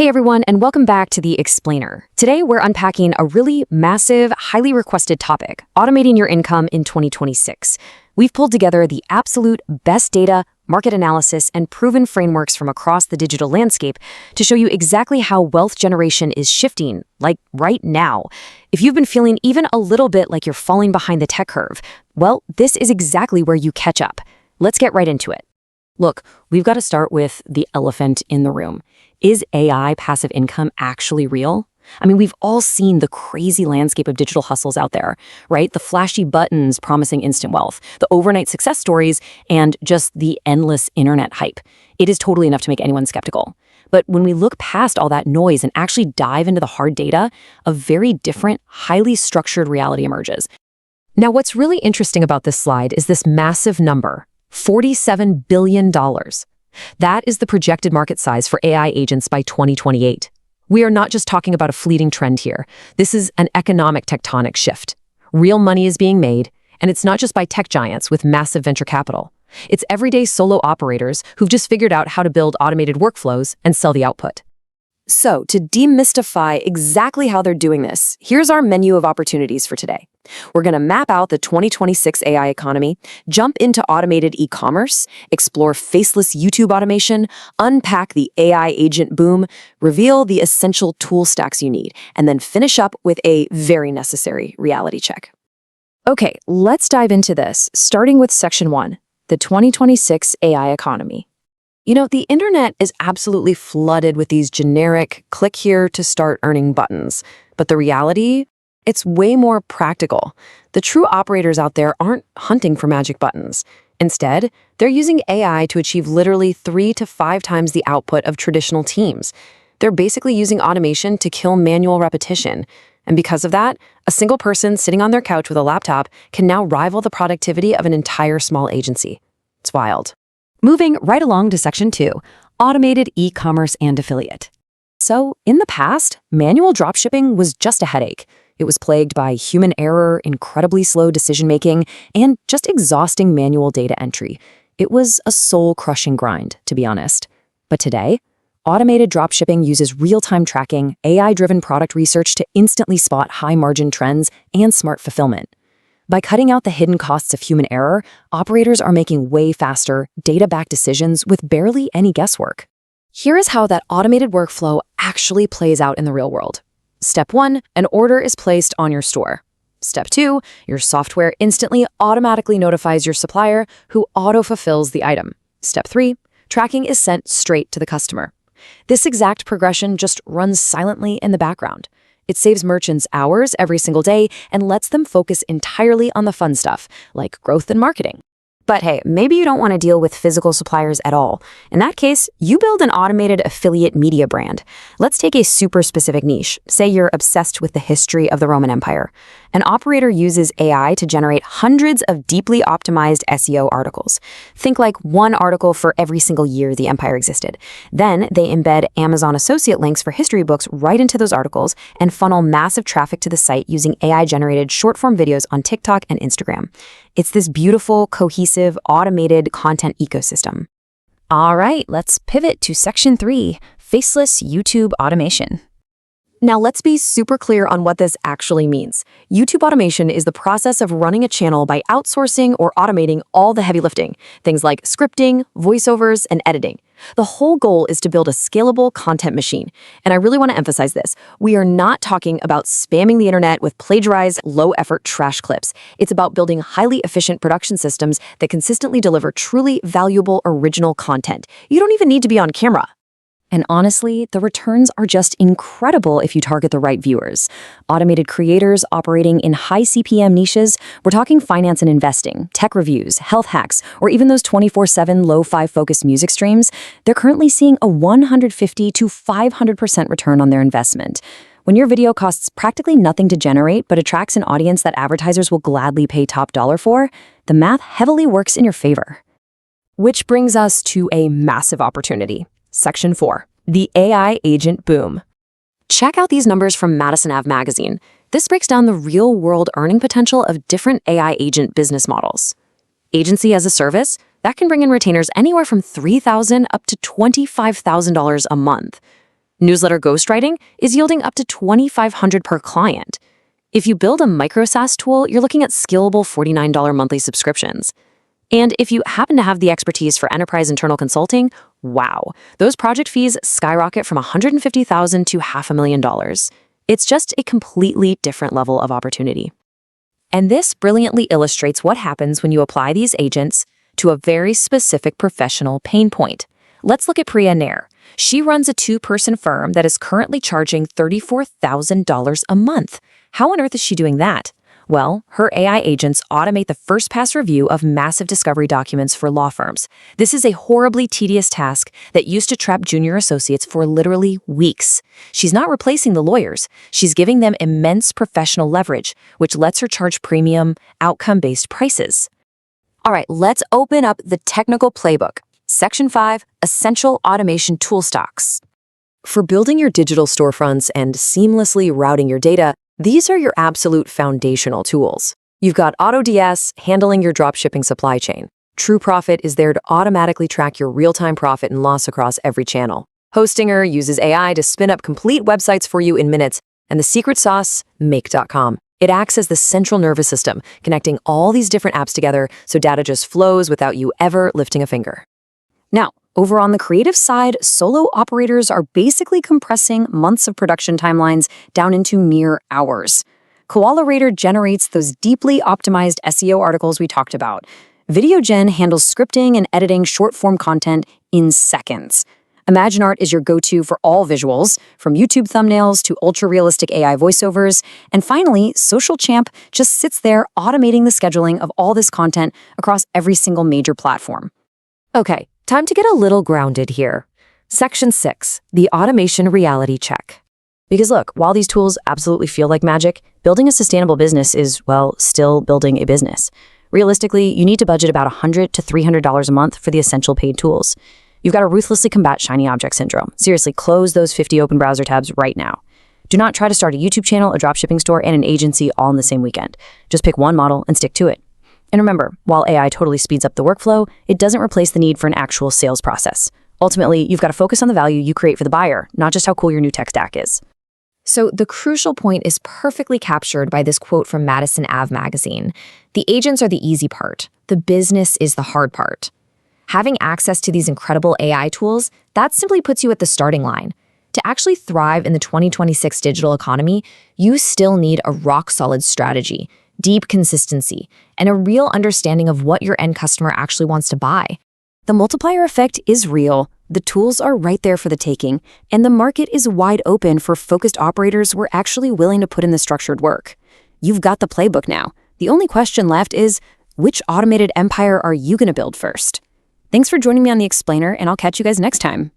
Hey everyone, and welcome back to The Explainer. Today we're unpacking a really massive, highly requested topic, automating your income in 2026. We've pulled together the absolute best data, market analysis, and proven frameworks from across the digital landscape to show you exactly how wealth generation is shifting, like right now. If you've been feeling even a little bit like you're falling behind the tech curve, well, this is exactly where you catch up. Let's get right into it. Look, we've got to start with the elephant in the room. Is AI passive income actually real? I mean, we've all seen the crazy landscape of digital hustles out there, right? The flashy buttons promising instant wealth, the overnight success stories, and just the endless internet hype. It is totally enough to make anyone skeptical. But when we look past all that noise and actually dive into the hard data, a very different, highly structured reality emerges. Now, what's really interesting about this slide is this massive number, $47 billion. That is the projected market size for AI agents by 2028. We are not just talking about a fleeting trend here. This is an economic tectonic shift. Real money is being made, and it's not just by tech giants with massive venture capital. It's everyday solo operators who've just figured out how to build automated workflows and sell the output. So, to demystify exactly how they're doing this, here's our menu of opportunities for today. We're going to map out the 2026 AI economy, jump into automated e-commerce, explore faceless YouTube automation, unpack the AI agent boom, reveal the essential tool stacks you need, and then finish up with a very necessary reality check. Okay, let's dive into this, starting with Section 1, the 2026 AI economy. You know, the internet is absolutely flooded with these generic click here to start earning buttons. But the reality, it's way more practical. The true operators out there aren't hunting for magic buttons. Instead, they're using AI to achieve literally 3 to 5 times the output of traditional teams. They're basically using automation to kill manual repetition. And because of that, a single person sitting on their couch with a laptop can now rival the productivity of an entire small agency. It's wild. Moving right along to Section 2, automated e-commerce and affiliate. So, in the past, manual dropshipping was just a headache. It was plagued by human error, incredibly slow decision-making, and just exhausting manual data entry. It was a soul-crushing grind, to be honest. But today, automated dropshipping uses real-time tracking, AI-driven product research to instantly spot high-margin trends and smart fulfillment. By cutting out the hidden costs of human error, operators are making way faster, data-backed decisions with barely any guesswork. Here is how that automated workflow actually plays out in the real world. Step 1, an order is placed on your store. Step 2, your software instantly automatically notifies your supplier, who auto-fulfills the item. Step 3, tracking is sent straight to the customer. This exact progression just runs silently in the background. It saves merchants hours every single day and lets them focus entirely on the fun stuff, like growth and marketing. But hey, maybe you don't want to deal with physical suppliers at all. In that case, you build an automated affiliate media brand. Let's take a super specific niche. Say you're obsessed with the history of the Roman Empire. An operator uses AI to generate hundreds of deeply optimized SEO articles. Think like one article for every single year the empire existed. Then they embed Amazon associate links for history books right into those articles and funnel massive traffic to the site using AI-generated short-form videos on TikTok and Instagram. It's this beautiful, cohesive, automated content ecosystem. All right, let's pivot to Section 3, faceless YouTube automation. Now let's be super clear on what this actually means. YouTube automation is the process of running a channel by outsourcing or automating all the heavy lifting, things like scripting, voiceovers, and editing. The whole goal is to build a scalable content machine. And I really want to emphasize this. We are not talking about spamming the internet with plagiarized, low-effort trash clips. It's about building highly efficient production systems that consistently deliver truly valuable original content. You don't even need to be on camera. And honestly, the returns are just incredible if you target the right viewers. Automated creators operating in high CPM niches, we're talking finance and investing, tech reviews, health hacks, or even those 24/7 lo-fi focused music streams, they're currently seeing a 150 to 500% return on their investment. When your video costs practically nothing to generate but attracts an audience that advertisers will gladly pay top dollar for, the math heavily works in your favor. Which brings us to a massive opportunity. Section 4, the AI agent boom. Check out these numbers from Madison Ave magazine. This breaks down the real-world earning potential of different AI agent business models. Agency as a service, that can bring in retainers anywhere from $3,000 up to $25,000 a month. Newsletter ghostwriting is yielding up to $2,500 per client. If you build a micro SaaS tool, you're looking at scalable $49 monthly subscriptions. And if you happen to have the expertise for enterprise internal consulting, wow, those project fees skyrocket from $150,000 to $500,000. It's just a completely different level of opportunity. And this brilliantly illustrates what happens when you apply these agents to a very specific professional pain point. Let's look at Priya Nair. She runs a 2-person firm that is currently charging $34,000 a month. How on earth is she doing that? Well, her AI agents automate the first-pass review of massive discovery documents for law firms. This is a horribly tedious task that used to trap junior associates for literally weeks. She's not replacing the lawyers. She's giving them immense professional leverage, which lets her charge premium, outcome-based prices. All right, let's open up the technical playbook. Section 5, Essential Automation Tool Stocks. For building your digital storefronts and seamlessly routing your data, these are your absolute foundational tools. You've got AutoDS handling your dropshipping supply chain. TrueProfit is there to automatically track your real-time profit and loss across every channel. Hostinger uses AI to spin up complete websites for you in minutes. And the secret sauce, Make.com. It acts as the central nervous system, connecting all these different apps together so data just flows without you ever lifting a finger. Now, over on the creative side, solo operators are basically compressing months of production timelines down into mere hours. Koala Rater generates those deeply optimized SEO articles we talked about. VideoGen handles scripting and editing short-form content in seconds. ImagineArt is your go-to for all visuals, from YouTube thumbnails to ultra-realistic AI voiceovers. And finally, Social Champ just sits there automating the scheduling of all this content across every single major platform. Okay, time to get a little grounded here. Section 6, the automation reality check. Because look, while these tools absolutely feel like magic, building a sustainable business is, well, still building a business. Realistically, you need to budget about $100 to $300 a month for the essential paid tools. You've got to ruthlessly combat shiny object syndrome. Seriously, close those 50 open browser tabs right now. Do not try to start a YouTube channel, a dropshipping store, and an agency all in the same weekend. Just pick one model and stick to it. And remember, while AI totally speeds up the workflow, it doesn't replace the need for an actual sales process. Ultimately, you've got to focus on the value you create for the buyer, not just how cool your new tech stack is. So the crucial point is perfectly captured by this quote from Madison Ave magazine. The agents are the easy part. The business is the hard part. Having access to these incredible AI tools, that simply puts you at the starting line. To actually thrive in the 2026 digital economy, you still need a rock-solid strategy, deep consistency, and a real understanding of what your end customer actually wants to buy. The multiplier effect is real, the tools are right there for the taking, and the market is wide open for focused operators who are actually willing to put in the structured work. You've got the playbook now. The only question left is, which automated empire are you going to build first? Thanks for joining me on The Explainer, and I'll catch you guys next time.